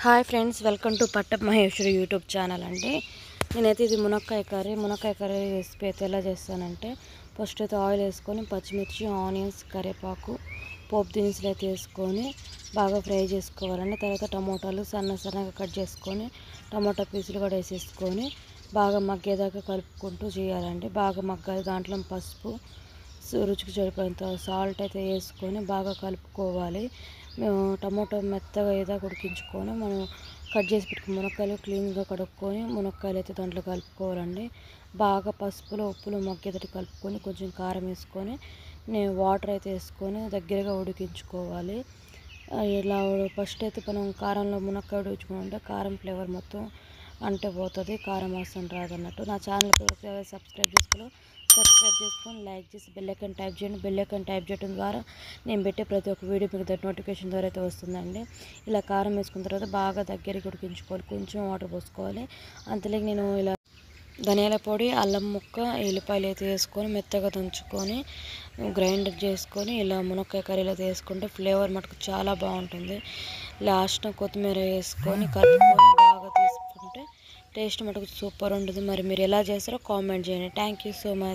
Hi friends, welcome to పట్టప్ Maheshwari YouTube channel అండి. నేనైతే ఇది మునక్కాయ కర్రీ రెసిపీ అయితే ఎలా చేస్తానంటే, ఫస్ట్ అయితే ఆయిల్ వేసుకొని పచ్చిమిర్చి, ఆనియన్స్, కరివేపాకు, పోపు దినుసులు అయితే వేసుకొని బాగా ఫ్రై చేసుకోవాలండి. తర్వాత టమోటాలు సన్నగా కట్ చేసుకొని టమోటా పీసులు కూడా వేసేసుకొని బాగా మగ్గేదాకా కలుపుకుంటూ చేయాలండి. బాగా మగ్గాలి. దాంట్లో పసుపు, రుచికి సరిపోయేంత సాల్ట్ అయితే వేసుకొని బాగా కలుపుకోవాలి. టమాటో మెత్తగా ఏదో ఉడికించుకొని మనం కట్ చేసి పెట్టుకుని మునక్కాయలు క్లీన్గా కడుక్కొని మునక్కాయలు అయితే దాంట్లో కలుపుకోవాలండి. బాగా పసుపులో ఉప్పులో మగ్గేటట్టు కలుపుకొని కొంచెం కారం వేసుకొని వాటర్ అయితే వేసుకొని దగ్గరగా ఉడికించుకోవాలి. ఇలా ఫస్ట్ అయితే మనం కారంలో మునక్కాయ ఉడికించుకుంటే కారం ఫ్లేవర్ మొత్తం అంటే పోతుంది, కారం వాసన రాదన్నట్టు. నా ఛానల్ సబ్స్క్రైబ్ చేసుకొని లైక్ చేసి బెల్ ఐకాన్ టైప్ చేయండి. బెల్ ఐకాన్ టైప్ చేయడం ద్వారా నేను పెట్టే ప్రతి ఒక్క వీడియో మీకు నోటిఫికేషన్ ద్వారా అయితే వస్తుందండి. ఇలా కారం వేసుకున్న తర్వాత బాగా దగ్గరికి ఉడికించుకోవాలి. కొంచెం వాటర్ పోసుకోవాలి. అంతలోకి నేను ఇలా ధనియాల పొడి, అల్లం ముక్క, ఎల్లిపాయలు అయితే వేసుకొని మెత్తగా దంచుకొని గ్రైండర్ చేసుకొని ఇలా మునక్కాయ కర్రీలో అయితే వేసుకుంటే ఫ్లేవర్ మటుకు చాలా బాగుంటుంది. లాస్ట్న కొత్తిమీర వేసుకొని కలుపుకొని బాగా తీసుకుంటే టేస్ట్ మటుకు సూపర్ ఉంటుంది. మరి మీరు ఎలా చేస్తారో కామెంట్ చేయండి. Thank you so much.